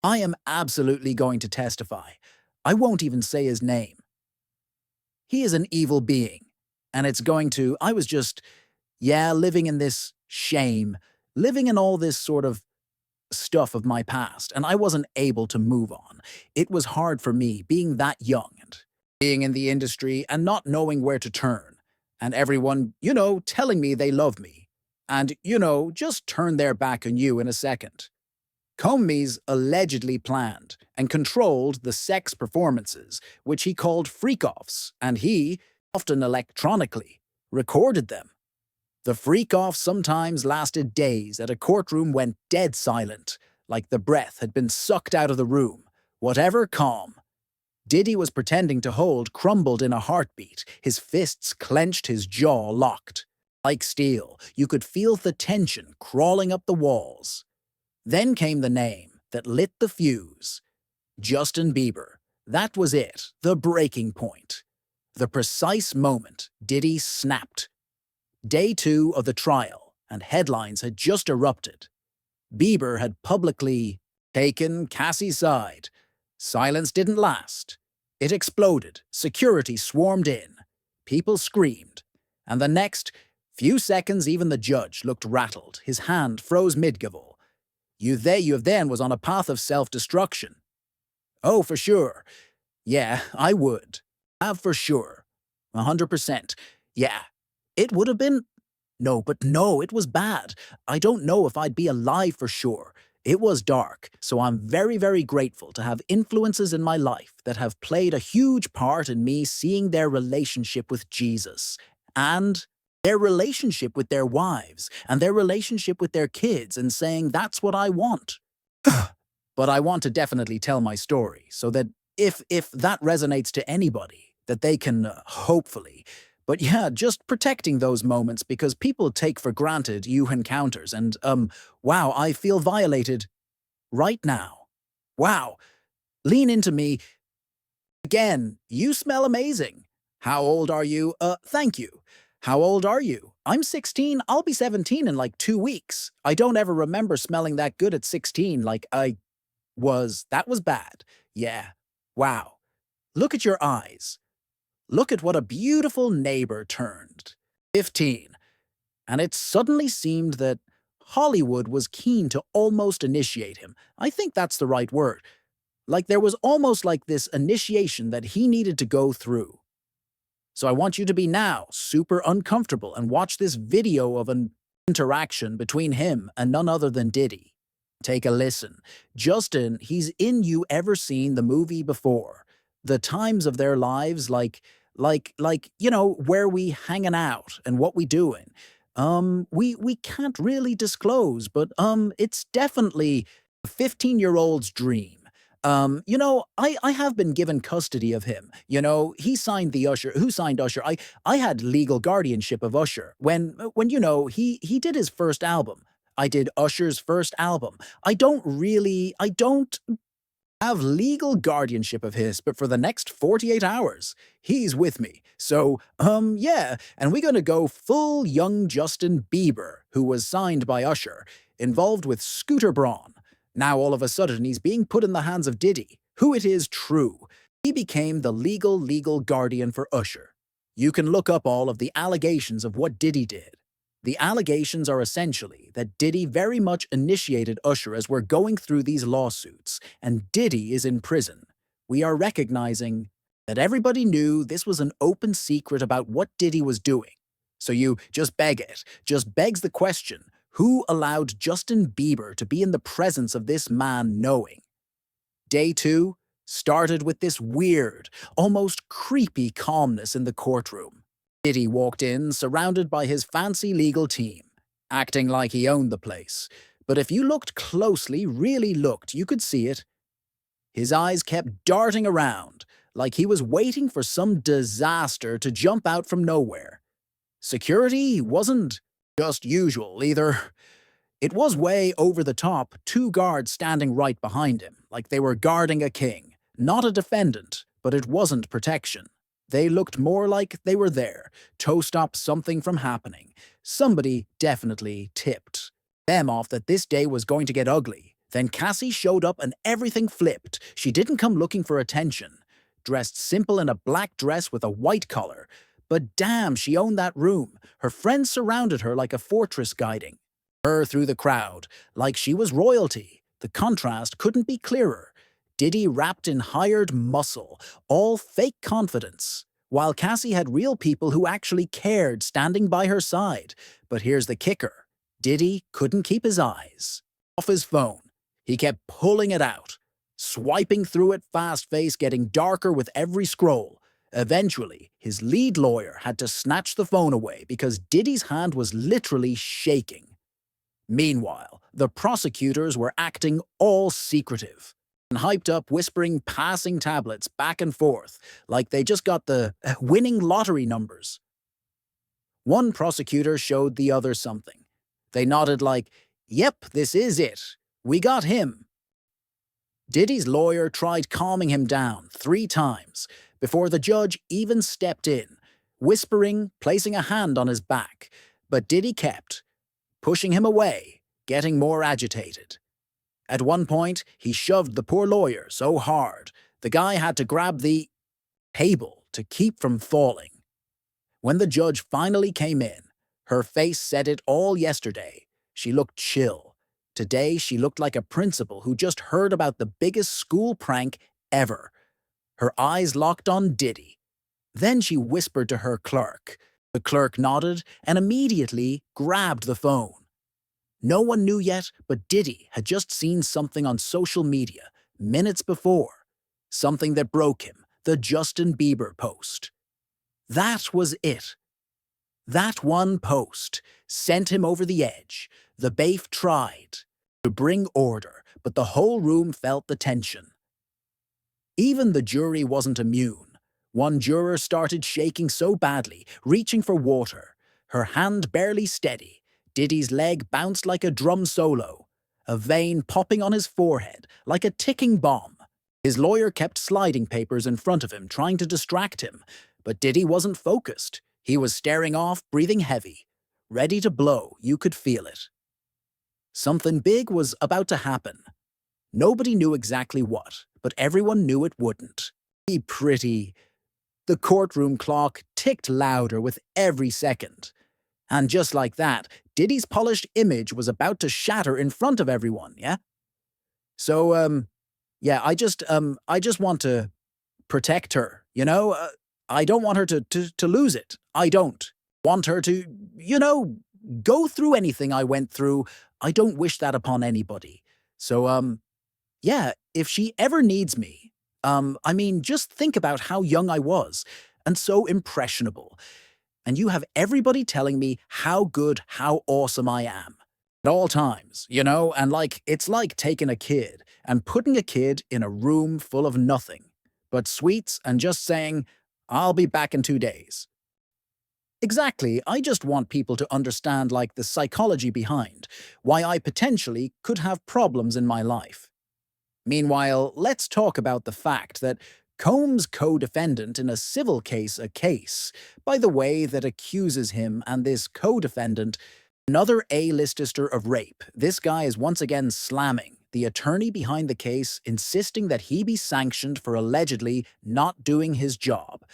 I am absolutely going to testify. I won't even say his name. He is an evil being. And it's going to, I was just, yeah, living in this shame, living in all this sort of stuff of my past, and I wasn't able to move on. It was hard for me being that young and being in the industry and not knowing where to turn. And everyone, telling me they love me. And, just turn their back on you in a second. Comey's allegedly planned and controlled the sex performances, which he called freak-offs, and he, often electronically, recorded them. The freak-off sometimes lasted days and a courtroom went dead silent, like the breath had been sucked out of the room. Whatever calm. Diddy was pretending to hold crumbled in a heartbeat, his fists clenched, his jaw locked. Like steel, you could feel the tension crawling up the walls. Then came the name that lit the fuse. Justin Bieber. That was it, the breaking point. The precise moment Diddy snapped. Day 2 of the trial, and headlines had just erupted. Bieber had publicly taken Cassie's side. Silence didn't last. It exploded, security swarmed in. People screamed. And the next few seconds even the judge looked rattled, his hand froze mid-gavel. You then was on a path of self-destruction. Oh, for sure. Yeah, I would. For sure. 100%. Yeah. It would have been... No, it was bad. I don't know if I'd be alive for sure. It was dark, so I'm very, very grateful to have influences in my life that have played a huge part in me seeing their relationship with Jesus, and their relationship with their wives, and their relationship with their kids, and saying that's what I want. But I want to definitely tell my story, so that if that resonates to anybody, that they can, hopefully... But yeah, just protecting those moments because people take for granted you encounters and, wow, I feel violated right now. Wow, lean into me. Again, you smell amazing. How old are you? Thank you. How old are you? I'm 16. I'll be 17 in like 2 weeks. I don't ever remember smelling that good at 16 like I was. That was bad. Yeah. Wow. Look at your eyes. Look at what a beautiful neighbor turned. 15. And it suddenly seemed that Hollywood was keen to almost initiate him. I think that's the right word. Like there was almost like this initiation that he needed to go through. So I want you to be now super uncomfortable and watch this video of an interaction between him and none other than Diddy. Take a listen. Justin, he's in You Ever Seen the Movie Before? The times of their lives like, where we hanging out and what we doing. We can't really disclose, but it's definitely a 15-year-old's dream. I have been given custody of him. He signed the Usher. Who signed Usher? I had legal guardianship of Usher when he did his first album. I did Usher's first album. I don't have legal guardianship of his, but for the next 48 hours, he's with me. So, yeah, and we're gonna go full young Justin Bieber, who was signed by Usher, involved with Scooter Braun. Now all of a sudden he's being put in the hands of Diddy, who it is true. He became the legal guardian for Usher. You can look up all of the allegations of what Diddy did. The allegations are essentially that Diddy very much initiated Usher as we're going through these lawsuits, and Diddy is in prison. We are recognizing that everybody knew this was an open secret about what Diddy was doing. So you just begs the question, who allowed Justin Bieber to be in the presence of this man knowing? Day 2 started with this weird, almost creepy calmness in the courtroom. Diddy walked in, surrounded by his fancy legal team, acting like he owned the place. But if you looked closely, really looked, you could see it. His eyes kept darting around, like he was waiting for some disaster to jump out from nowhere. Security wasn't just usual, either. It was way over the top, 2 guards standing right behind him, like they were guarding a king. Not a defendant, but it wasn't protection. They looked more like they were there to stop something from happening. Somebody definitely tipped them off that this day was going to get ugly. Then Cassie showed up and everything flipped. She didn't come looking for attention. Dressed simple in a black dress with a white collar. But damn, she owned that room. Her friends surrounded her like a fortress guiding her through the crowd, like she was royalty. The contrast couldn't be clearer. Diddy wrapped in hired muscle, all fake confidence, while Cassie had real people who actually cared standing by her side. But here's the kicker. Diddy couldn't keep his eyes off his phone. He kept pulling it out, swiping through it fast-paced, getting darker with every scroll. Eventually, his lead lawyer had to snatch the phone away because Diddy's hand was literally shaking. Meanwhile, the prosecutors were acting all secretive and hyped up, whispering passing tablets back and forth like they just got the winning lottery numbers. One prosecutor showed the other something. They nodded like, "Yep, this is it. We got him." Diddy's lawyer tried calming him down 3 times before the judge even stepped in, whispering, placing a hand on his back. But Diddy kept pushing him away, getting more agitated. At one point, he shoved the poor lawyer so hard, the guy had to grab the table to keep from falling. When the judge finally came in, her face said it all. Yesterday, she looked chill. Today, she looked like a principal who just heard about the biggest school prank ever. Her eyes locked on Diddy. Then she whispered to her clerk. The clerk nodded and immediately grabbed the phone. No one knew yet, but Diddy had just seen something on social media minutes before. Something that broke him, the Justin Bieber post. That was it. That one post sent him over the edge. The bafe tried to bring order, but the whole room felt the tension. Even the jury wasn't immune. One juror started shaking so badly, reaching for water, her hand barely steady. Diddy's leg bounced like a drum solo, a vein popping on his forehead like a ticking bomb. His lawyer kept sliding papers in front of him, trying to distract him, but Diddy wasn't focused. He was staring off, breathing heavy, ready to blow. You could feel it. Something big was about to happen. Nobody knew exactly what, but everyone knew it wouldn't be pretty. The courtroom clock ticked louder with every second. And just like that, Diddy's polished image was about to shatter in front of everyone, yeah? So, yeah, I just want to protect her, you know? I don't want her to lose it. I don't want her to, go through anything I went through. I don't wish that upon anybody. So, yeah, if she ever needs me, just think about how young I was and so impressionable. And you have everybody telling me how good, how awesome I am. At all times, and it's like taking a kid and putting a kid in a room full of nothing but sweets and just saying, "I'll be back in 2 days." Exactly, I just want people to understand the psychology behind why I potentially could have problems in my life. Meanwhile, let's talk about the fact that Combs' co-defendant in a civil case, by the way, that accuses him and this co-defendant, another A-lister of rape. This guy is once again slamming the attorney behind the case, insisting that he be sanctioned for allegedly not doing his job.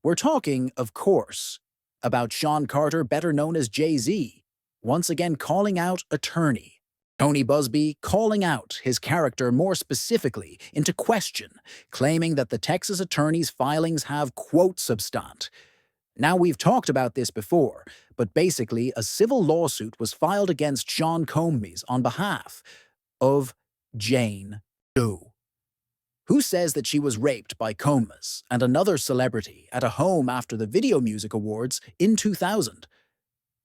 We're talking, of course, about Sean Carter, better known as Jay-Z, once again calling out attorney Tony Busby, calling out his character more specifically into question, claiming that the Texas attorney's filings have, quote, substant. Now, we've talked about this before, but basically a civil lawsuit was filed against Sean Combs on behalf of Jane Doe, who says that she was raped by Combs and another celebrity at a home after the Video Music Awards in 2000.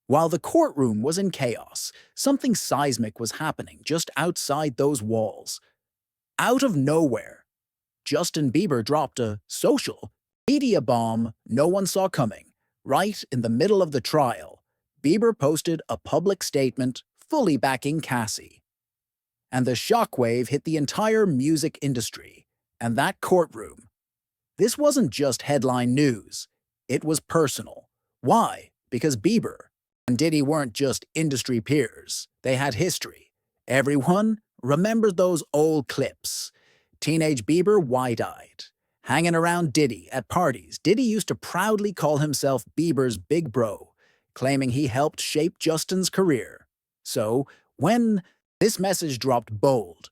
While the courtroom was in chaos, something seismic was happening just outside those walls. Out of nowhere, Justin Bieber dropped a social media bomb no one saw coming. Right in the middle of the trial, Bieber posted a public statement fully backing Cassie. And the shockwave hit the entire music industry and that courtroom. This wasn't just headline news. It was personal. Why? Because Bieber and Diddy weren't just industry peers. They had history. Everyone Remember those old clips? Teenage Bieber wide-eyed, hanging around Diddy at parties. Diddy used to proudly call himself Bieber's big bro, claiming he helped shape Justin's career. So, when this message dropped bold,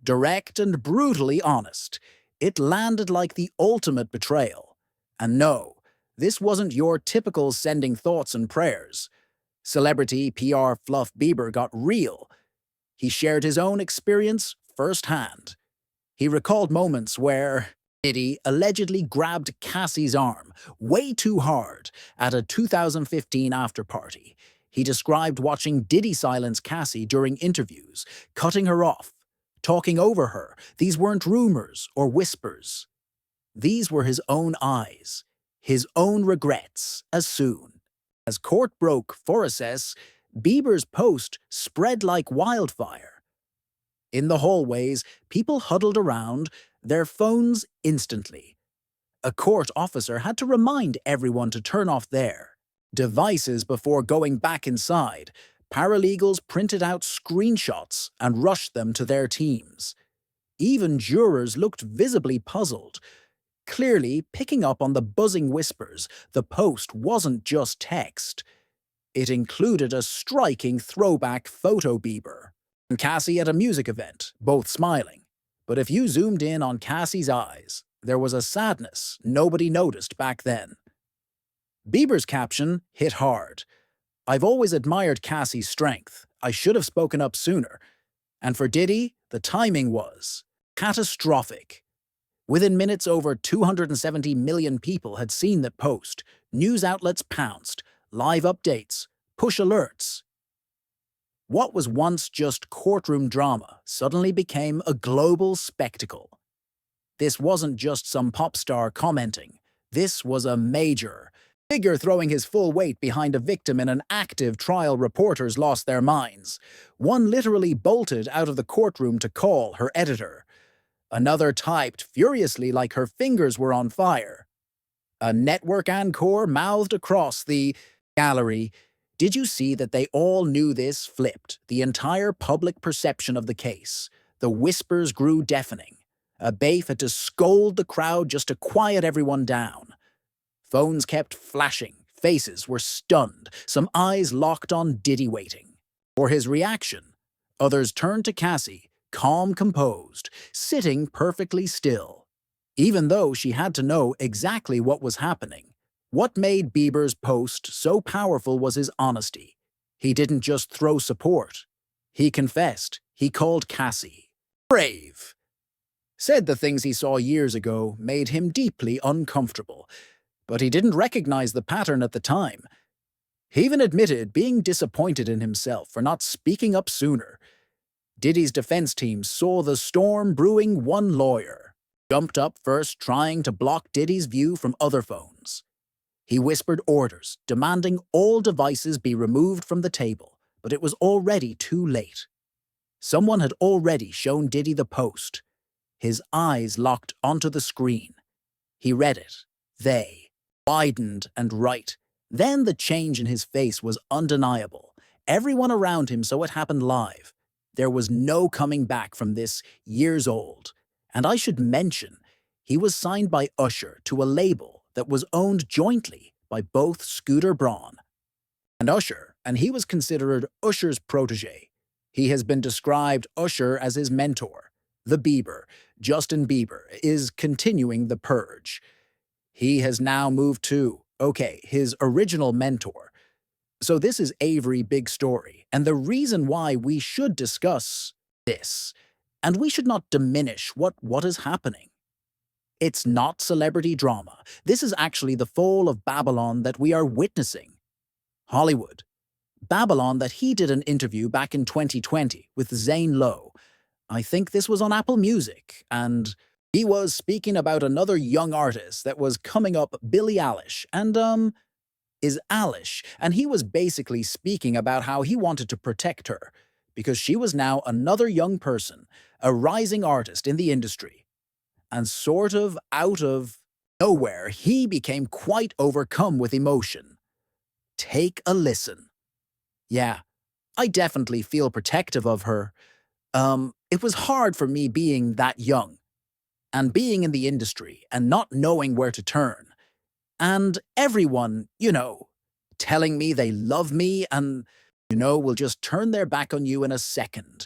direct and brutally honest, it landed like the ultimate betrayal. And no, this wasn't your typical sending thoughts and prayers. Celebrity PR fluff Bieber got real. He shared his own experience firsthand. He recalled moments where Diddy allegedly grabbed Cassie's arm way too hard at a 2015 after-party. He described watching Diddy silence Cassie during interviews, cutting her off, talking over her. These weren't rumors or whispers. These were his own eyes, his own regrets. As soon as court broke for recess, Bieber's post spread like wildfire. In the hallways, people huddled around, their phones instantly. A court officer had to remind everyone to turn off their devices before going back inside. Paralegals printed out screenshots and rushed them to their teams. Even jurors looked visibly puzzled, clearly picking up on the buzzing whispers. The post wasn't just text. It included a striking throwback photo Bieber and Cassie at a music event, both smiling. But if you zoomed in on Cassie's eyes, there was a sadness nobody noticed back then. Bieber's caption hit hard. "I've always admired Cassie's strength. I should have spoken up sooner." And for Diddy, the timing was catastrophic. Within minutes, over 270 million people had seen that post. News outlets pounced, live updates, push alerts. What was once just courtroom drama suddenly became a global spectacle. This wasn't just some pop star commenting. This was a major figure throwing his full weight behind a victim in an active trial. Reporters lost their minds. One literally bolted out of the courtroom to call her editor. Another typed furiously like her fingers were on fire. A network anchor mouthed across the gallery, "Did you see that they all knew this?" Flipped the entire public perception of the case. The whispers grew deafening. A bailiff had to scold the crowd just to quiet everyone down. Phones kept flashing. Faces were stunned. Some eyes locked on Diddy, waiting for his reaction. Others turned to Cassie, calm, composed, sitting perfectly still. Even though she had to know exactly what was happening. What made Bieber's post so powerful was his honesty. He didn't just throw support. He confessed. He called Cassie brave. Said the things he saw years ago made him deeply uncomfortable. But he didn't recognize the pattern at the time. He even admitted being disappointed in himself for not speaking up sooner. Diddy's defense team saw the storm brewing. One lawyer jumped up first, trying to block Diddy's view from other phones. He whispered orders, demanding all devices be removed from the table, but it was already too late. Someone had already shown Diddy the post. His eyes locked onto the screen. He read it. They widened and right. Then the change in his face was undeniable. Everyone around him saw it happen live. There was no coming back from this, years old. And I should mention, he was signed by Usher to a label that was owned jointly by both Scooter Braun and Usher, and he was considered Usher's protege. He has been described Usher as his mentor. The Bieber, Justin Bieber, is continuing the purge. He has now moved to, his original mentor. So this is Avery Big Story, and the reason why we should discuss this, and we should not diminish what is happening. It's not celebrity drama. This is actually the fall of Babylon that we are witnessing. Hollywood. Babylon that he did an interview back in 2020 with Zane Lowe. I think this was on Apple Music, and he was speaking about another young artist that was coming up, Billie Eilish, and is Eilish, and he was basically speaking about how he wanted to protect her, because she was now another young person, a rising artist in the industry. And sort of out of nowhere, he became quite overcome with emotion. Take a listen. Yeah, I definitely feel protective of her. It was hard for me being that young and being in the industry and not knowing where to turn. And everyone, telling me they love me and, will just turn their back on you in a second.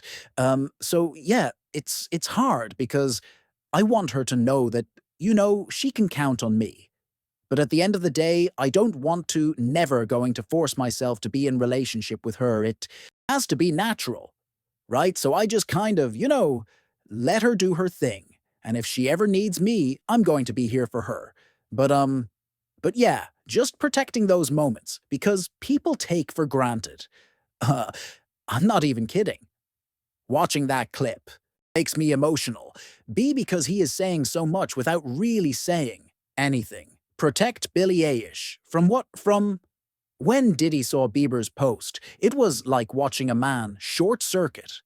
So yeah, it's hard because I want her to know that, she can count on me. But at the end of the day, I don't want to never going to force myself to be in relationship with her. It has to be natural, right? So I just kind of, let her do her thing. And if she ever needs me, I'm going to be here for her. But yeah, just protecting those moments because people take for granted. Uh, I'm not even kidding. Watching that clip makes me emotional. B, because he is saying so much without really saying anything. Protect Billie Eilish. From what? From when Diddy saw Bieber's post, it was like watching a man short circuit.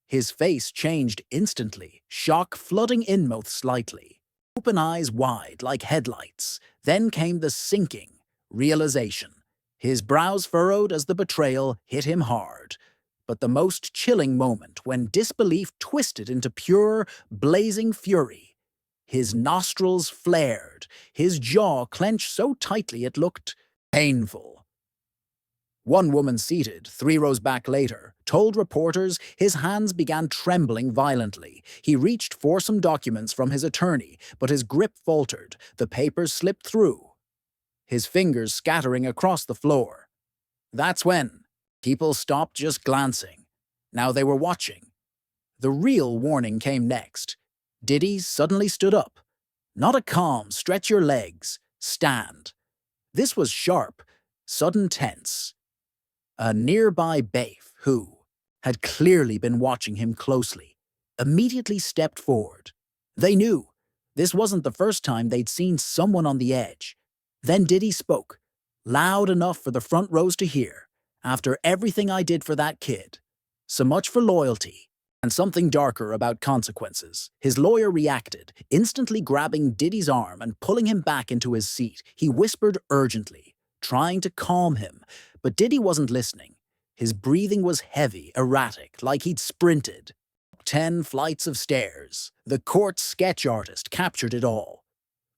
His face changed instantly, shock flooding inmouth slightly. Open eyes wide like headlights. Then came the sinking realization. His brows furrowed as the betrayal hit him hard. But the most chilling moment when disbelief twisted into pure, blazing fury. His nostrils flared, his jaw clenched so tightly it looked painful. One woman seated, 3 rows back later, told reporters his hands began trembling violently. He reached for some documents from his attorney, but his grip faltered. The papers slipped through, his fingers scattering across the floor. That's when people stopped just glancing. Now they were watching. The real warning came next. Diddy suddenly stood up. Not a calm, stretch your legs, stand. This was sharp, sudden tense. A nearby bafe, who had clearly been watching him closely, immediately stepped forward. They knew this wasn't the first time they'd seen someone on the edge. Then Diddy spoke, loud enough for the front rows to hear. After everything I did for that kid, so much for loyalty, and something darker about consequences. His lawyer reacted, instantly grabbing Diddy's arm and pulling him back into his seat. He whispered urgently, trying to calm him, but Diddy wasn't listening. His breathing was heavy, erratic, like he'd sprinted. 10 flights of stairs. The court sketch artist captured it all.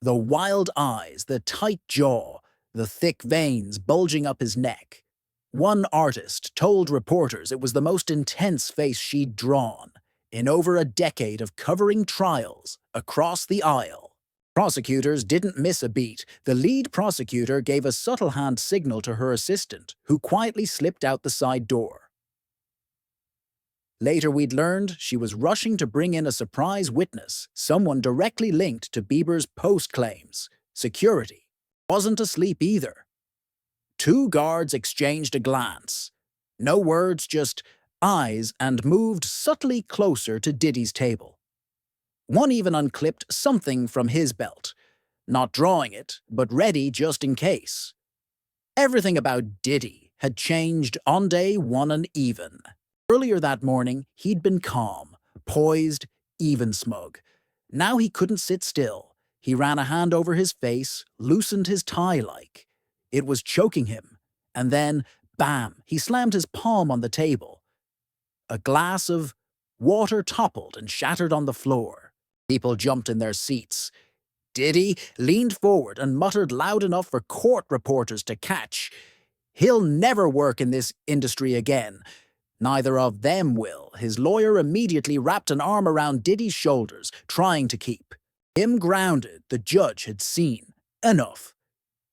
The wild eyes, the tight jaw, the thick veins bulging up his neck. One artist told reporters it was the most intense face she'd drawn in over a decade of covering trials across the aisle. Prosecutors didn't miss a beat. The lead prosecutor gave a subtle hand signal to her assistant, who quietly slipped out the side door. Later we'd learned she was rushing to bring in a surprise witness, someone directly linked to Bieber's post claims. Security wasn't asleep either. 2 guards exchanged a glance. No words, just eyes, and moved subtly closer to Diddy's table. One even unclipped something from his belt, not drawing it, but ready just in case. Everything about Diddy had changed on day 1 and even. Earlier that morning, he'd been calm, poised, even smug. Now he couldn't sit still. He ran a hand over his face, loosened his tie like. It was choking him. And then, bam, he slammed his palm on the table. A glass of water toppled and shattered on the floor. People jumped in their seats. Diddy leaned forward and muttered loud enough for court reporters to catch. He'll never work in this industry again. Neither of them will. His lawyer immediately wrapped an arm around Diddy's shoulders, trying to keep him grounded. The judge had seen enough.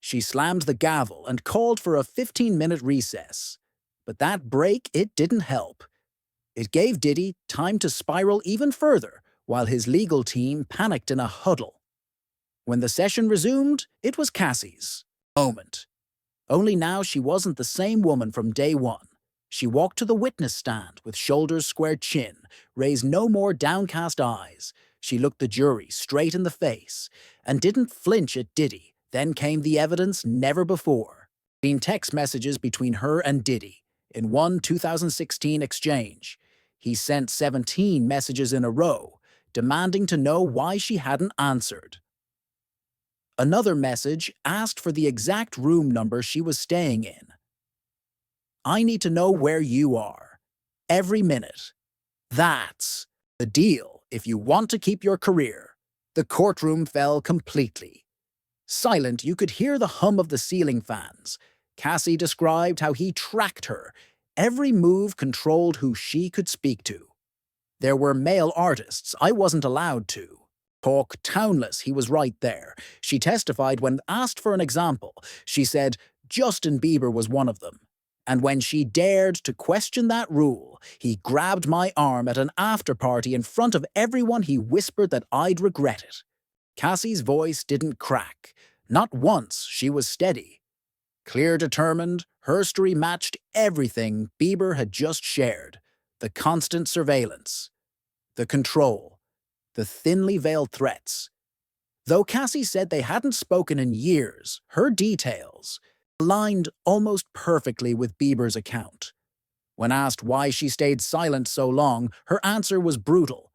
She slammed the gavel and called for a 15-minute recess. But that break, it didn't help. It gave Diddy time to spiral even further, while his legal team panicked in a huddle. When the session resumed, it was Cassie's moment. Only now she wasn't the same woman from day 1. She walked to the witness stand with shoulders squared chin, raised no more downcast eyes. She looked the jury straight in the face and didn't flinch at Diddy. Then came the evidence never before. Seen text messages between her and Diddy. In one 2016 exchange, he sent 17 messages in a row, demanding to know why she hadn't answered. Another message asked for the exact room number she was staying in. I need to know where you are. Every minute. That's The deal, if you want to keep your career. The courtroom fell completely. Silent, you could hear the hum of the ceiling fans. Cassie described how he tracked her. Every move controlled who she could speak to. There were male artists I wasn't allowed to. Talk townless, he was right there. She testified when asked for an example. She said Justin Bieber was one of them. And when she dared to question that rule, he grabbed my arm at an after-party in front of everyone. He whispered that I'd regret it. Cassie's voice didn't crack. Not once. She was steady. Clear, determined, her story matched everything Bieber had just shared. The constant surveillance, the control, the thinly veiled threats. Though Cassie said they hadn't spoken in years, her details aligned almost perfectly with Bieber's account. When asked why she stayed silent so long, her answer was brutal.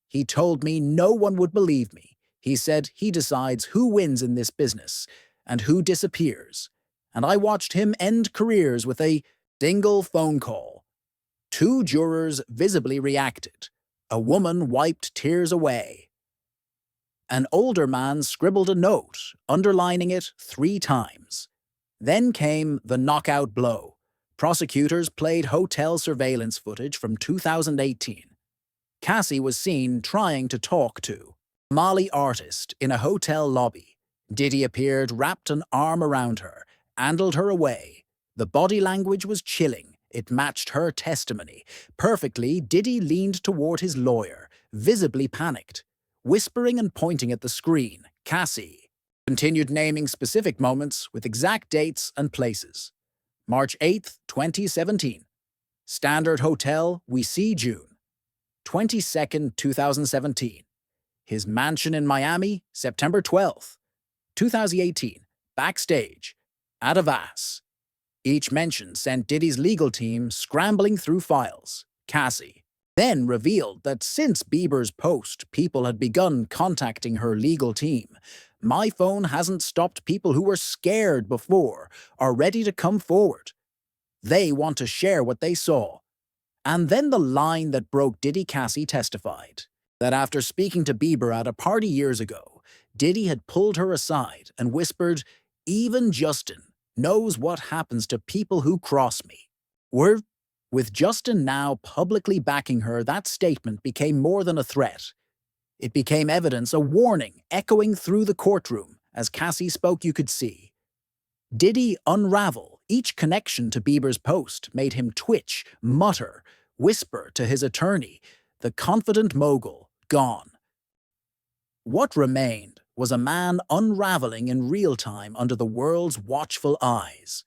He told me no one would believe me. He said he decides who wins in this business and who disappears. And I watched him end careers with a single phone call. 2 jurors visibly reacted. A woman wiped tears away. An older man scribbled a note, underlining it 3 times. Then came the knockout blow. Prosecutors played hotel surveillance footage from 2018. Cassie was seen trying to talk to a Mali artist in a hotel lobby. Diddy appeared, wrapped an arm around her, handled her away. The body language was chilling. It matched her testimony. Perfectly, Diddy leaned toward his lawyer, visibly panicked, whispering and pointing at the screen. Cassie continued naming specific moments with exact dates and places. March 8th, 2017. Standard Hotel, we see June. 22nd, 2017. His mansion in Miami, September 12th. 2018. Backstage. Adavas. Each mention sent Diddy's legal team scrambling through files. Cassie then revealed that since Bieber's post, people had begun contacting her legal team. My phone hasn't stopped people who were scared before, are ready to come forward. They want to share what they saw. And then the line that broke Diddy. Cassie testified that after speaking to Bieber at a party years ago, Diddy had pulled her aside and whispered, "Even Justin knows what happens to people who cross me." With Justin now publicly backing her, that statement became more than a threat. It became evidence, a warning, echoing through the courtroom. As Cassie spoke, you could see Diddy unravel. Each connection to Bieber's post made him twitch, mutter, whisper to his attorney. The confident mogul, gone. What remained was a man unraveling in real time under the world's watchful eyes.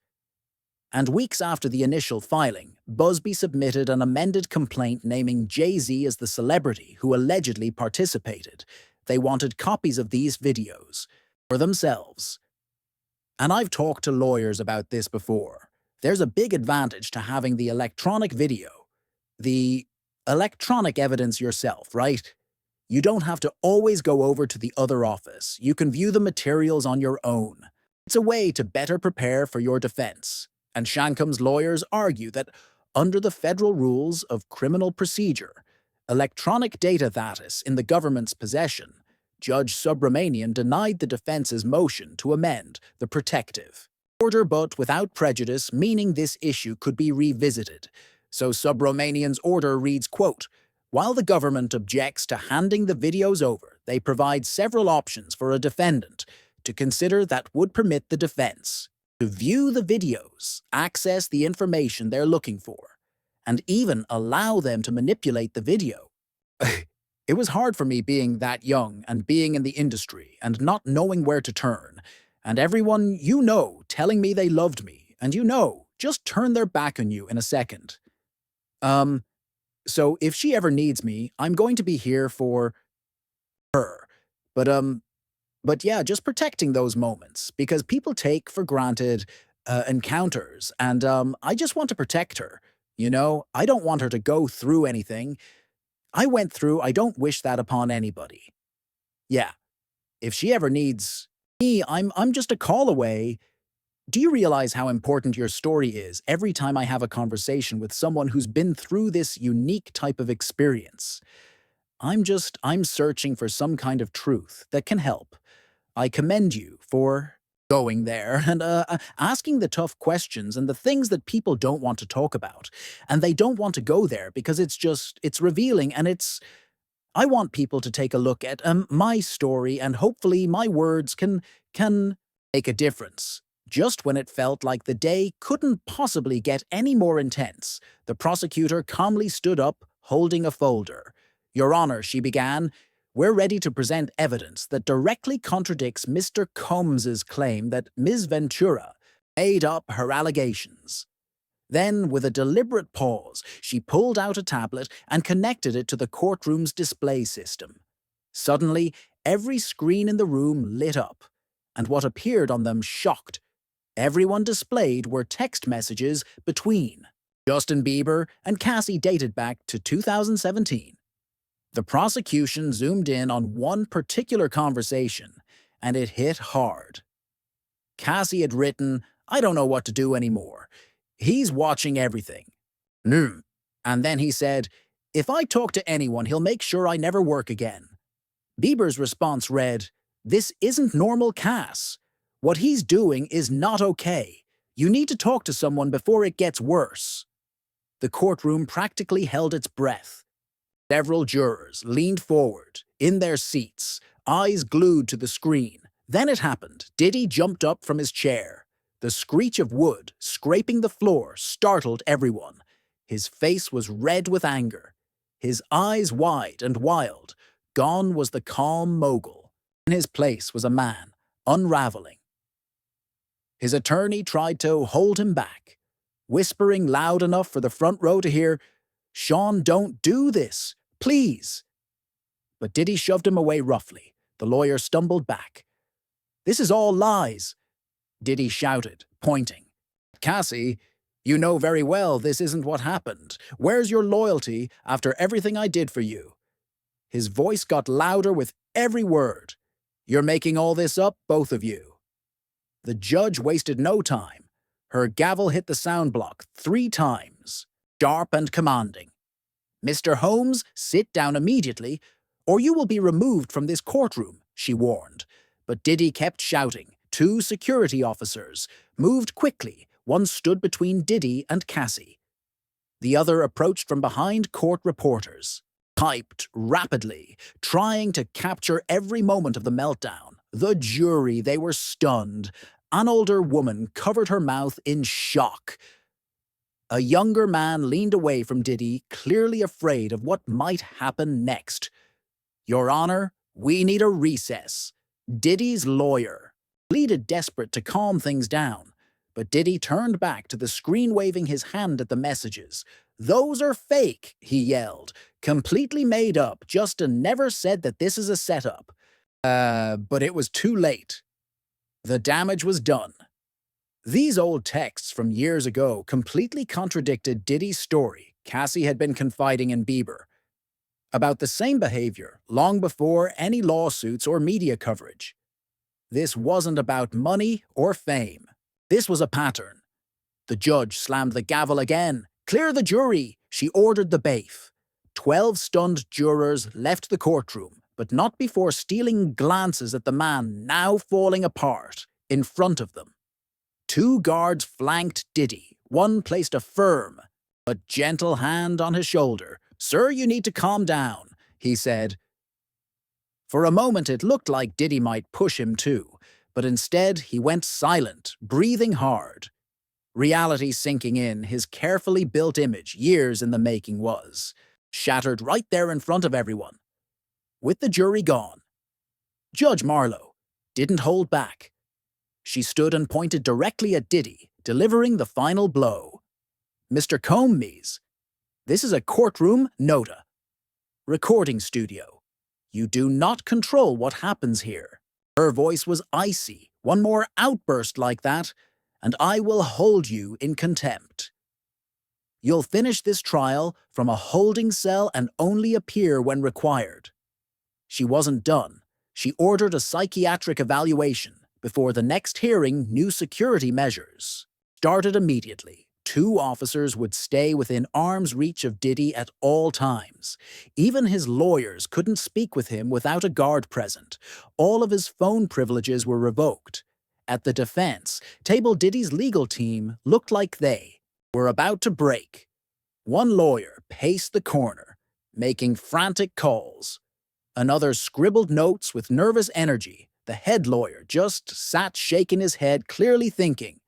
And weeks after the initial filing, Busby submitted an amended complaint naming Jay-Z as the celebrity who allegedly participated. They wanted copies of these videos for themselves. And I've talked to lawyers about this before. There's a big advantage to having the electronic video, the electronic evidence yourself, right? You don't have to always go over to the other office. You can view the materials on your own. It's a way to better prepare for your defense. And Shankum's lawyers argue that under the federal rules of criminal procedure, electronic data that is in the government's possession, Judge Subramanian denied the defense's motion to amend the protective order but without prejudice, meaning this issue could be revisited. So Subramanian's order reads, quote, "While the government objects to handing the videos over, they provide several options for a defendant to consider that would permit the defense to view the videos, access the information they're looking for, and even allow them to manipulate the video." It was hard for me being that young and being in the industry and not knowing where to turn, and everyone telling me they loved me, and just turn their back on you in a second. So if she ever needs me, I'm going to be here for her. But yeah, just protecting those moments, because people take for granted encounters, and I just want to protect her. I don't want her to go through anything I went through. I don't wish that upon anybody. Yeah, if she ever needs me, I'm just a call away. Do you realize how important your story is every time I have a conversation with someone who's been through this unique type of experience? I'm searching for some kind of truth that can help. I commend you for going there and asking the tough questions and the things that people don't want to talk about. And they don't want to go there because it's revealing and I want people to take a look at my story and hopefully my words can make a difference. Just when it felt like the day couldn't possibly get any more intense, the prosecutor calmly stood up, holding a folder. Your Honor, she began, we're ready to present evidence that directly contradicts Mr. Combs's claim that Ms. Ventura made up her allegations. Then, with a deliberate pause, she pulled out a tablet and connected it to the courtroom's display system. Suddenly, every screen in the room lit up, and what appeared on them shocked. Everyone displayed were text messages between Justin Bieber and Cassie dated back to 2017. The prosecution zoomed in on one particular conversation, and it hit hard. Cassie had written, I don't know what to do anymore. He's watching everything. And then he said, if I talk to anyone, he'll make sure I never work again. Bieber's response read, this isn't normal, Cass. What he's doing is not okay. You need to talk to someone before it gets worse. The courtroom practically held its breath. Several jurors leaned forward, in their seats, eyes glued to the screen. Then it happened. Diddy jumped up from his chair. The screech of wood scraping the floor startled everyone. His face was red with anger, his eyes wide and wild. Gone was the calm mogul. In his place was a man, unraveling. His attorney tried to hold him back, whispering loud enough for the front row to hear, Sean, don't do this, please. But Diddy shoved him away roughly. The lawyer stumbled back. This is all lies, Diddy shouted, pointing. Cassie, you know very well this isn't what happened. Where's your loyalty after everything I did for you? His voice got louder with every word. You're making all this up, both of you. The judge wasted no time. Her gavel hit the sound block 3 times, sharp and commanding. Mr. Holmes, sit down immediately, or you will be removed from this courtroom, she warned. But Diddy kept shouting. 2 security officers moved quickly. One stood between Diddy and Cassie. The other approached from behind court reporters, typed rapidly, trying to capture every moment of the meltdown. The jury, they were stunned. An older woman covered her mouth in shock. A younger man leaned away from Diddy, clearly afraid of what might happen next. Your Honor, we need a recess. Diddy's lawyer pleaded desperate to calm things down, but Diddy turned back to the screen waving his hand at the messages. Those are fake, he yelled. Completely made up. Justin never said that this is a setup. But it was too late. The damage was done. These old texts from years ago completely contradicted Diddy's story. Cassie had been confiding in Bieber about the same behavior long before any lawsuits or media coverage. This wasn't about money or fame. This was a pattern. The judge slammed the gavel again. Clear the jury, she ordered the bailiff. 12 stunned jurors left the courtroom, but not before stealing glances at the man now falling apart in front of them. 2 guards flanked Diddy. One placed a firm but gentle hand on his shoulder. Sir, you need to calm down, he said. For a moment it looked like Diddy might push him too, but instead he went silent, breathing hard. Reality sinking in, his carefully built image, years in the making, was shattered right there in front of everyone. With the jury gone, Judge Marlowe didn't hold back. She stood and pointed directly at Diddy, delivering the final blow. Mr. Combs, this is a courtroom nota. Recording studio. You do not control what happens here. Her voice was icy. One more outburst like that, and I will hold you in contempt. You'll finish this trial from a holding cell and only appear when required. She wasn't done. She ordered a psychiatric evaluation. Before the next hearing, new security measures started immediately. 2 officers would stay within arm's reach of Diddy at all times. Even his lawyers couldn't speak with him without a guard present. All of his phone privileges were revoked. At the defense table, Diddy's legal team looked like they were about to break. One lawyer paced the corner, making frantic calls. Another scribbled notes with nervous energy. The head lawyer just sat shaking his head, clearly thinking,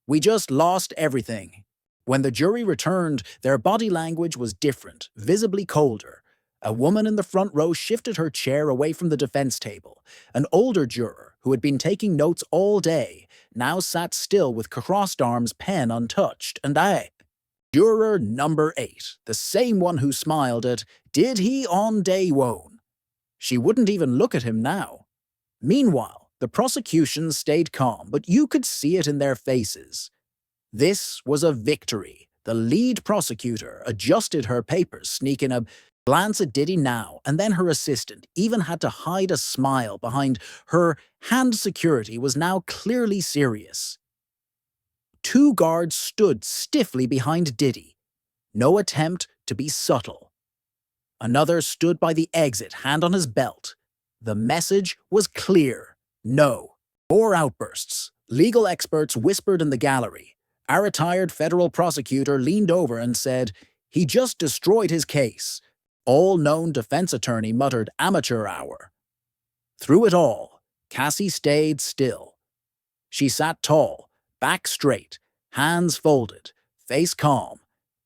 "We just lost everything." When the jury returned, their body language was different, visibly colder. A woman in the front row shifted her chair away from the defense table. An older juror, who had been taking notes all day, now sat still with crossed arms, pen untouched, and Juror number 8, the same one who smiled at "Did he on day one?" She wouldn't even look at him now. Meanwhile, the prosecution stayed calm, but you could see it in their faces. This was a victory. The lead prosecutor adjusted her papers, sneaking a glance at Diddy now, and then her assistant even had to hide a smile behind her hand. Security was now clearly serious. 2 guards stood stiffly behind Diddy. No attempt to be subtle. Another stood by the exit, hand on his belt. The message was clear. No. More outbursts. Legal experts whispered in the gallery. A retired federal prosecutor leaned over and said, "He just destroyed his case." All-known defense attorney muttered, "Amateur hour." Through it all, Cassie stayed still. She sat tall, back straight, hands folded, face calm.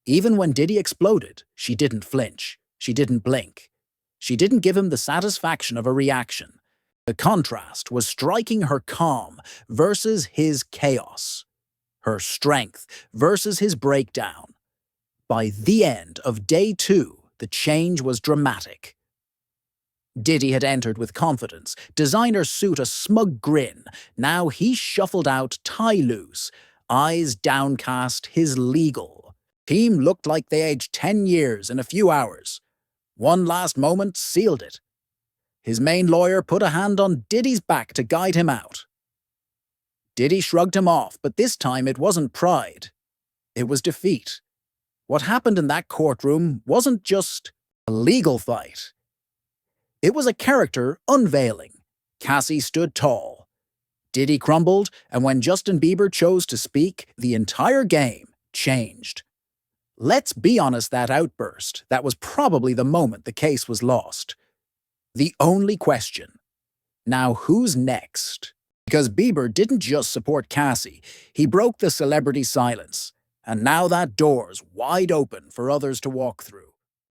Even when Diddy exploded, she didn't flinch. She didn't blink. She didn't give him the satisfaction of a reaction. The contrast was striking: her calm versus his chaos. Her strength versus his breakdown. By the end of day 2, the change was dramatic. Diddy had entered with confidence, designer suit, a smug grin. Now he shuffled out, tie loose, eyes downcast. His legal team looked like they aged 10 years in a few hours. One last moment sealed it. His main lawyer put a hand on Diddy's back to guide him out. Diddy shrugged him off, but this time it wasn't pride. It was defeat. What happened in that courtroom wasn't just a legal fight. It was a character unveiling. Cassie stood tall. Diddy crumbled, and when Justin Bieber chose to speak, the entire game changed. Let's be honest, that outburst, that was probably the moment the case was lost. The only question. Now who's next? Because Bieber didn't just support Cassie, he broke the celebrity silence. And now that door's wide open for others to walk through.